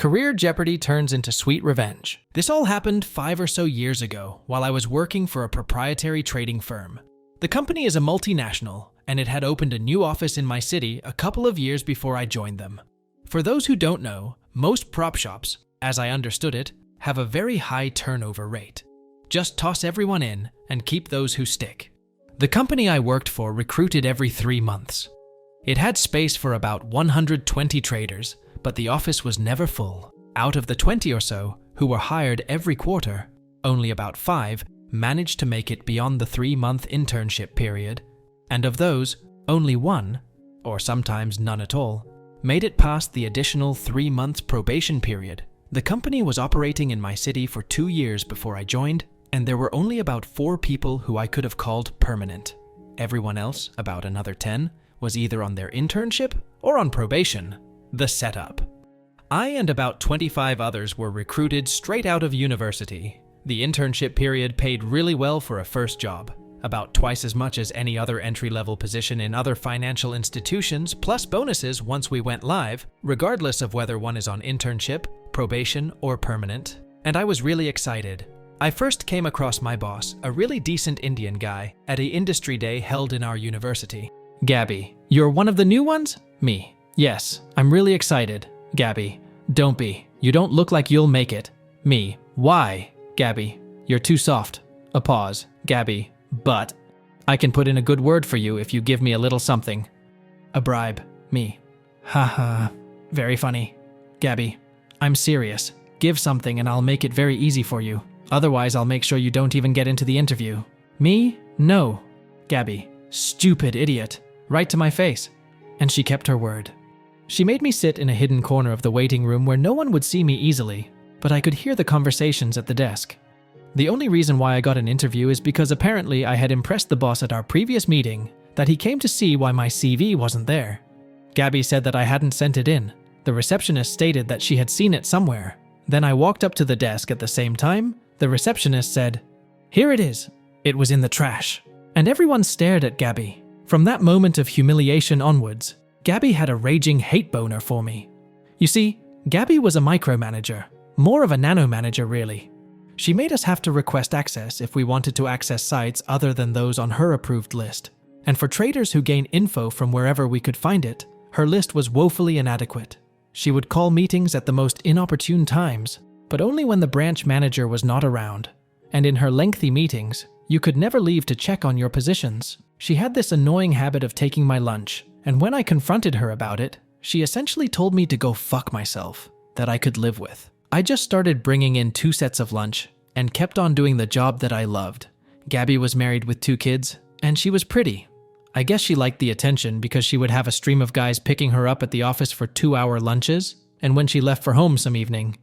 Career Jeopardy turns into sweet revenge. This all happened 5 or so years ago while I was working for a proprietary trading firm. The company is a multinational, and it had opened a new office in my city a couple of years before I joined them. For those who don't know, most prop shops, as I understood it, have a very high turnover rate. Just toss everyone in and keep those who stick. The company I worked for recruited every 3 months. It had space for about 120 traders, but the office was never full. Out of the 20 or so who were hired every quarter, only about 5 managed to make it beyond the 3-month internship period, and of those, only 1, or sometimes none at all, made it past the additional 3-month probation period. The company was operating in my city for 2 years before I joined, and there were only about 4 people who I could have called permanent. Everyone else, about another 10, was either on their internship or on probation. The setup. I and about 25 others were recruited straight out of university. The internship period paid really well for a first job, about twice as much as any other entry-level position in other financial institutions, plus bonuses once we went live, regardless of whether one is on internship, probation, or permanent. And I was really excited. I first came across my boss, a really decent Indian guy, at a industry day held in our university. Gabby, you're one of the new ones? Me. Yes, I'm really excited. Gabby, don't be. You don't look like you'll make it. Me. Why? Gabby, you're too soft. A pause. Gabby, but I can put in a good word for you if you give me a little something. A bribe. Me. Haha. Very funny. Gabby, I'm serious. Give something and I'll make it very easy for you. Otherwise, I'll make sure you don't even get into the interview. Me? No. Gabby, stupid idiot. Right to my face. And she kept her word. She made me sit in a hidden corner of the waiting room where no one would see me easily, but I could hear the conversations at the desk. The only reason why I got an interview is because apparently I had impressed the boss at our previous meeting that he came to see why my CV wasn't there. Gabby said that I hadn't sent it in. The receptionist stated that she had seen it somewhere. Then I walked up to the desk at the same time. The receptionist said, "Here it is." It was in the trash. And everyone stared at Gabby. From that moment of humiliation onwards, Gabby had a raging hate boner for me. You see, Gabby was a micromanager, more of a nanomanager really. She made us have to request access if we wanted to access sites other than those on her approved list. And for traders who gain info from wherever we could find it, her list was woefully inadequate. She would call meetings at the most inopportune times, but only when the branch manager was not around. And in her lengthy meetings, you could never leave to check on your positions. She had this annoying habit of taking my lunch, and when I confronted her about it, she essentially told me to go fuck myself, that I could live with. I just started bringing in 2 sets of lunch, and kept on doing the job that I loved. Gabby was married with 2 kids, and she was pretty. I guess she liked the attention because she would have a stream of guys picking her up at the office for 2-hour lunches, and when she left for home some evening.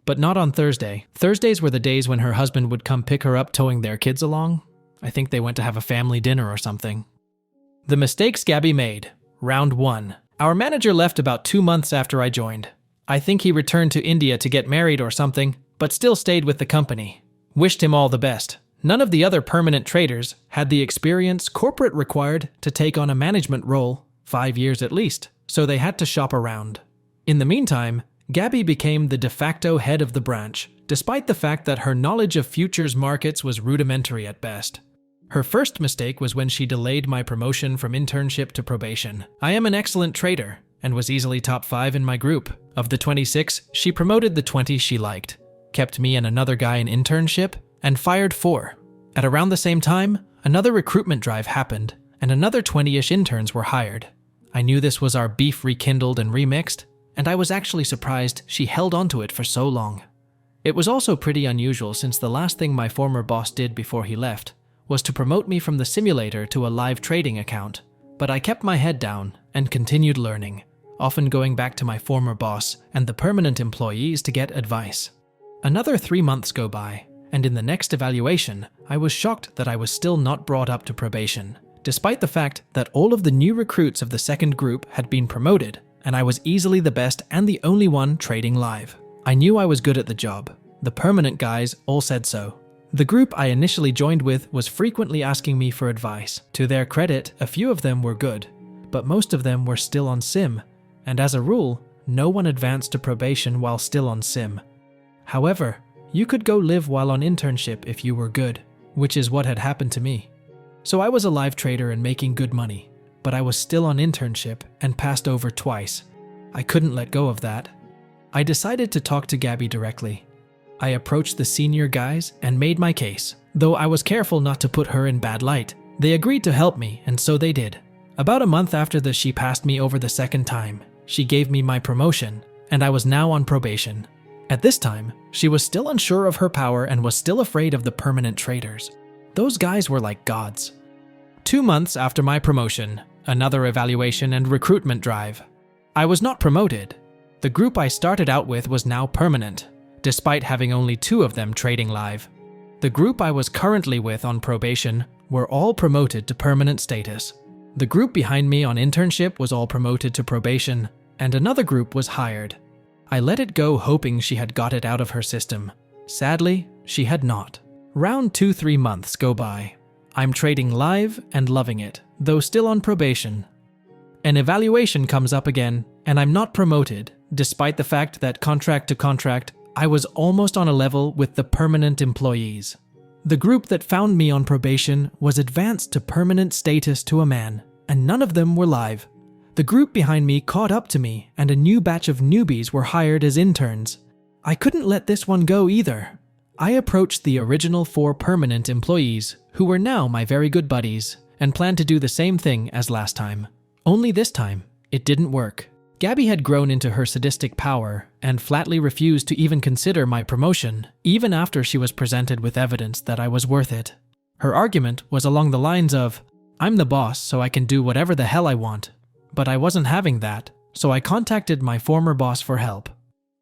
But not on Thursday. Thursdays were the days when her husband would come pick her up towing their kids along. I think they went to have a family dinner or something. The mistakes Gabby made. Round 1. Our manager left about 2 months after I joined. I think he returned to India to get married or something, but still stayed with the company. Wished him all the best. None of the other permanent traders had the experience corporate required to take on a management role, 5 years at least, so they had to shop around. In the meantime, Gabby became the de facto head of the branch, despite the fact that her knowledge of futures markets was rudimentary at best. Her first mistake was when she delayed my promotion from internship to probation. I am an excellent trader, and was easily top 5 in my group. Of the 26, she promoted the 20 she liked, kept me and another guy in internship, and fired 4. At around the same time, another recruitment drive happened, and another 20-ish interns were hired. I knew this was our beef rekindled and remixed, and I was actually surprised she held onto it for so long. It was also pretty unusual since the last thing my former boss did before he left was to promote me from the simulator to a live trading account, but I kept my head down and continued learning, often going back to my former boss and the permanent employees to get advice. Another 3 months go by, and in the next evaluation, I was shocked that I was still not brought up to probation, despite the fact that all of the new recruits of the second group had been promoted, and I was easily the best and the only one trading live. I knew I was good at the job. The permanent guys all said so. The group I initially joined with was frequently asking me for advice. To their credit, a few of them were good, but most of them were still on sim, and as a rule, no one advanced to probation while still on sim. However, you could go live while on internship if you were good, which is what had happened to me. So I was a live trader and making good money, but I was still on internship and passed over twice. I couldn't let go of that. I decided to talk to Gabby directly. I approached the senior guys and made my case, though I was careful not to put her in bad light. They agreed to help me, and so they did. About a month after she passed me over the second time, she gave me my promotion, and I was now on probation. At this time, she was still unsure of her power and was still afraid of the permanent traders. Those guys were like gods. 2 months after my promotion, another evaluation and recruitment drive. I was not promoted. The group I started out with was now permanent, despite having only 2 of them trading live. The group I was currently with on probation were all promoted to permanent status. The group behind me on internship was all promoted to probation, and another group was hired. I let it go hoping she had got it out of her system. Sadly, she had not. Round 2-3 months go by. I'm trading live and loving it, though still on probation. An evaluation comes up again, and I'm not promoted, despite the fact that contract to contract, I was almost on a level with the permanent employees. The group that found me on probation was advanced to permanent status to a man, and none of them were live. The group behind me caught up to me, and a new batch of newbies were hired as interns. I couldn't let this one go either. I approached the original 4 permanent employees, who were now my very good buddies, and planned to do the same thing as last time. Only this time, it didn't work. Gabby had grown into her sadistic power and flatly refused to even consider my promotion, even after she was presented with evidence that I was worth it. Her argument was along the lines of, "I'm the boss, so I can do whatever the hell I want." But I wasn't having that, so I contacted my former boss for help.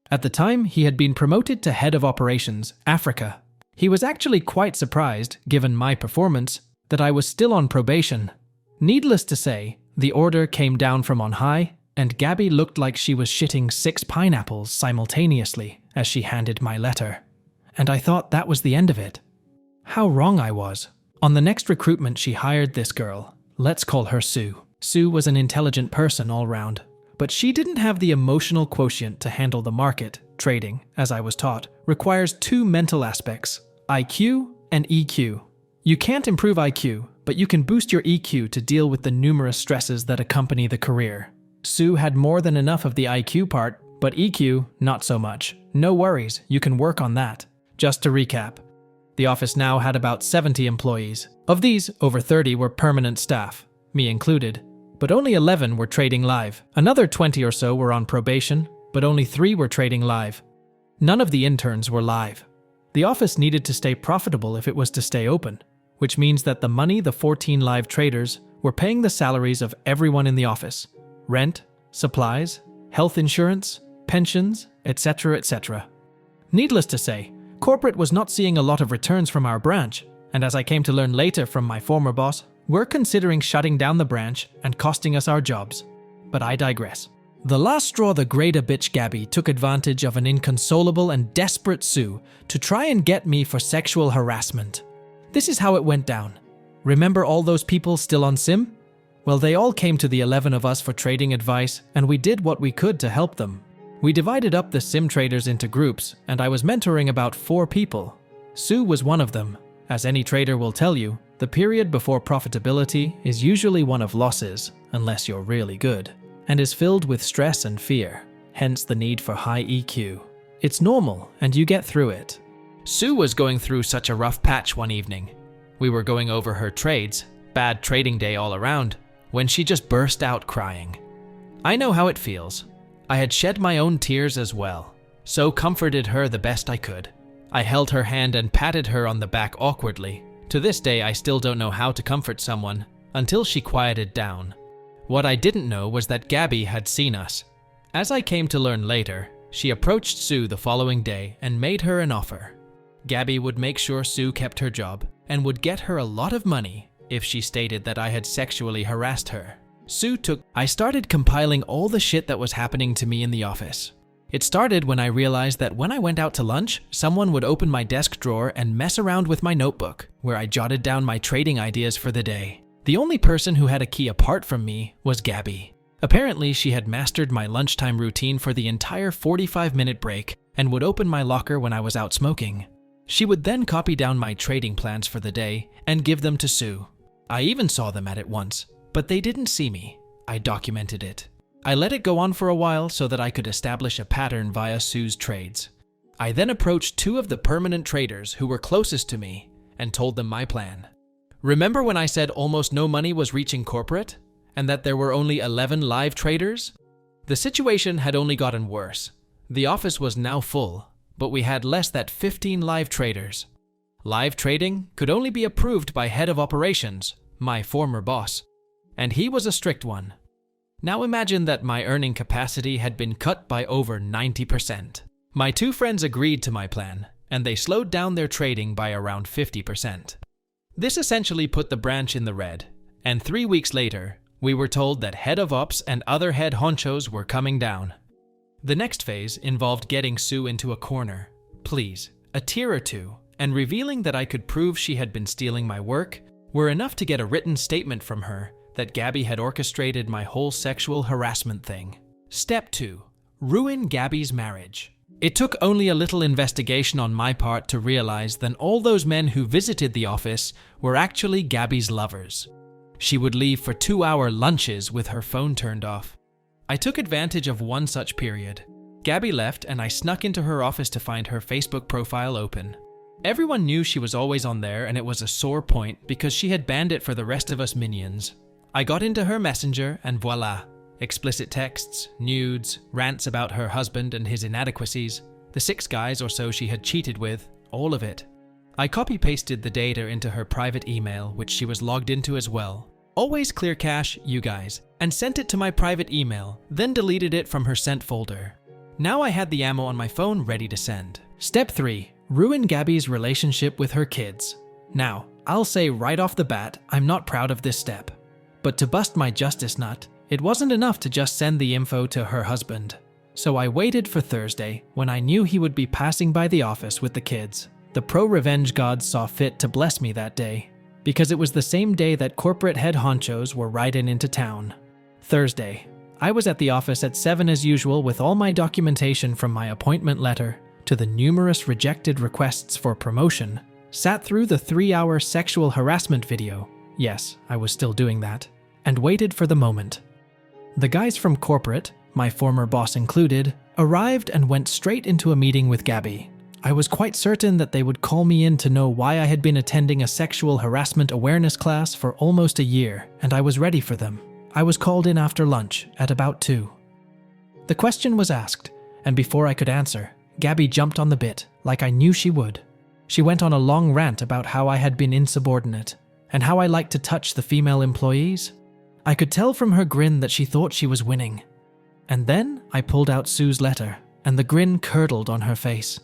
At the time, he had been promoted to head of operations, Africa. He was actually quite surprised, given my performance, that I was still on probation. Needless to say, the order came down from on high, and Gabby looked like she was shitting 6 pineapples simultaneously as she handed my letter. And I thought that was the end of it. How wrong I was. On the next recruitment, she hired this girl. Let's call her Sue. Sue was an intelligent person all round, but she didn't have the emotional quotient to handle the market. Trading, as I was taught, requires 2 mental aspects, IQ and EQ. You can't improve IQ, but you can boost your EQ to deal with the numerous stresses that accompany the career. Sue had more than enough of the IQ part, but EQ, not so much. No worries, you can work on that. Just to recap, the office now had about 70 employees. Of these, over 30 were permanent staff, me included, but only 11 were trading live. Another 20 or so were on probation, but only 3 were trading live. None of the interns were live. The office needed to stay profitable if it was to stay open, which means that the money the 14 live traders were paying the salaries of everyone in the office. Rent, supplies, health insurance, pensions, etc., etc. Needless to say, corporate was not seeing a lot of returns from our branch, and as I came to learn later from my former boss, we're considering shutting down the branch and costing us our jobs. But I digress. The last straw, the greater bitch Gabby took advantage of an inconsolable and desperate Sue to try and get me for sexual harassment. This is how it went down. Remember all those people still on sim? Well, they all came to the 11 of us for trading advice, and we did what we could to help them. We divided up the sim traders into groups, and I was mentoring about 4 people. Sue was one of them. As any trader will tell you, the period before profitability is usually one of losses, unless you're really good, and is filled with stress and fear, hence the need for high EQ. It's normal, and you get through it. Sue was going through such a rough patch one evening. We were going over her trades, bad trading day all around, when she just burst out crying. I know how it feels. I had shed my own tears as well, so comforted her the best I could. I held her hand and patted her on the back awkwardly. To this day, I still don't know how to comfort someone, until she quieted down. What I didn't know was that Gabby had seen us. As I came to learn later, she approached Sue the following day and made her an offer. Gabby would make sure Sue kept her job, and would get her a lot of money if she stated that I had sexually harassed her. I started compiling all the shit that was happening to me in the office. It started when I realized that when I went out to lunch, someone would open my desk drawer and mess around with my notebook, where I jotted down my trading ideas for the day. The only person who had a key apart from me was Gabby. Apparently, she had mastered my lunchtime routine for the entire 45-minute break and would open my locker when I was out smoking. She would then copy down my trading plans for the day and give them to Sue. I even saw them at it once, but they didn't see me. I documented it. I let it go on for a while so that I could establish a pattern via Sue's trades. I then approached 2 of the permanent traders who were closest to me and told them my plan. Remember when I said almost no money was reaching corporate and that there were only 11 live traders? The situation had only gotten worse. The office was now full, but we had less than 15 live traders. Live trading could only be approved by head of operations, my former boss, and he was a strict one. Now imagine that my earning capacity had been cut by over 90%. My 2 friends agreed to my plan, and they slowed down their trading by around 50%. This essentially put the branch in the red, and 3 weeks later, we were told that head of ops and other head honchos were coming down. The next phase involved getting Sue into a corner, please, a tier or 2, and revealing that I could prove she had been stealing my work were enough to get a written statement from her that Gabby had orchestrated my whole sexual harassment thing. Step 2. Ruin Gabby's marriage. It took only a little investigation on my part to realize that all those men who visited the office were actually Gabby's lovers. She would leave for 2-hour lunches with her phone turned off. I took advantage of one such period. Gabby left and I snuck into her office to find her Facebook profile open. Everyone knew she was always on there and it was a sore point because she had banned it for the rest of us minions. I got into her messenger and voila. Explicit texts, nudes, rants about her husband and his inadequacies, the 6 guys or so she had cheated with, all of it. I copy-pasted the data into her private email, which she was logged into as well. Always clear cache, you guys, and sent it to my private email, then deleted it from her sent folder. Now I had the ammo on my phone ready to send. Step 3. Ruin Gabby's relationship with her kids. Now, I'll say right off the bat, I'm not proud of this step. But to bust my justice nut, it wasn't enough to just send the info to her husband. So I waited for Thursday, when I knew he would be passing by the office with the kids. The pro-revenge gods saw fit to bless me that day, because it was the same day that corporate head honchos were riding into town. Thursday. I was at the office at 7 as usual with all my documentation from my appointment letter to the numerous rejected requests for promotion, sat through the 3-hour sexual harassment video. Yes, I was still doing that. And waited for the moment. The guys from corporate, my former boss included, arrived and went straight into a meeting with Gabby. I was quite certain that they would call me in to know why I had been attending a sexual harassment awareness class for almost a year, and I was ready for them. I was called in after lunch at about 2. The question was asked, and before I could answer, Gabby jumped on the bit, like I knew she would. She went on a long rant about how I had been insubordinate, and how I liked to touch the female employees. I could tell from her grin that she thought she was winning. And then I pulled out Sue's letter, and the grin curdled on her face.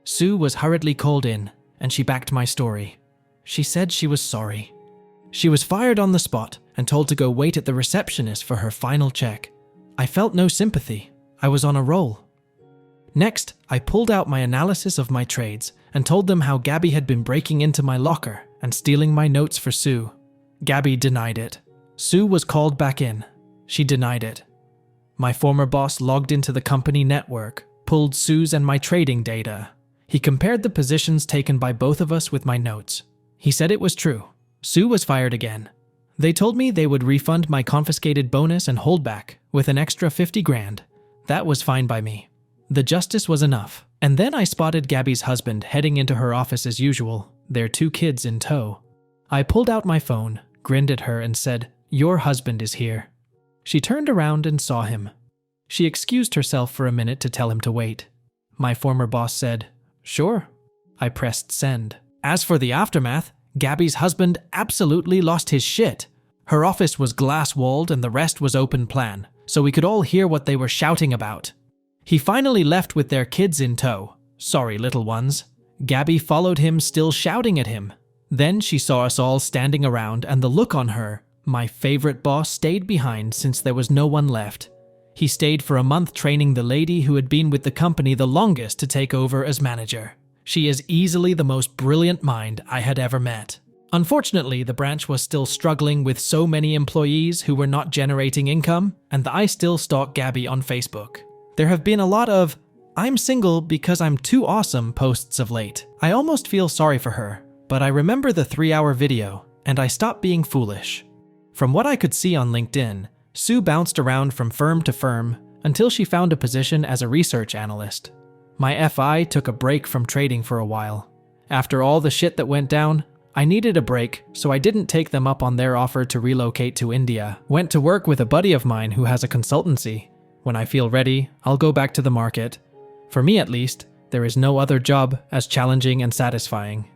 Sue was hurriedly called in, and she backed my story. She said she was sorry. She was fired on the spot and told to go wait at the receptionist for her final check. I felt no sympathy. I was on a roll. Next, I pulled out my analysis of my trades and told them how Gabby had been breaking into my locker and stealing my notes for Sue. Gabby denied it. Sue was called back in. She denied it. My former boss logged into the company network, pulled Sue's and my trading data. He compared the positions taken by both of us with my notes. He said it was true. Sue was fired again. They told me they would refund my confiscated bonus and holdback with an extra 50 grand. That was fine by me. The justice was enough. And then I spotted Gabby's husband heading into her office as usual, their 2 kids in tow. I pulled out my phone, grinned at her and said, "Your husband is here." She turned around and saw him. She excused herself for a minute to tell him to wait. My former boss said, "Sure." I pressed send. As for the aftermath, Gabby's husband absolutely lost his shit. Her office was glass-walled and the rest was open plan, so we could all hear what they were shouting about. He finally left with their kids in tow. Sorry, little ones. Gabby followed him, still shouting at him. Then she saw us all standing around and the look on her. My favorite boss stayed behind since there was no one left. He stayed for a month training the lady who had been with the company the longest to take over as manager. She is easily the most brilliant mind I had ever met. Unfortunately, the branch was still struggling with so many employees who were not generating income, and I still stalk Gabby on Facebook. There have been a lot of "I'm single because I'm too awesome" posts of late. I almost feel sorry for her, but I remember the 3-hour video, and I stopped being foolish. From what I could see on LinkedIn, Sue bounced around from firm to firm until she found a position as a research analyst. My FI took a break from trading for a while. After all the shit that went down, I needed a break, so I didn't take them up on their offer to relocate to India. Went to work with a buddy of mine who has a consultancy. When I feel ready, I'll go back to the market. For me at least, there is no other job as challenging and satisfying.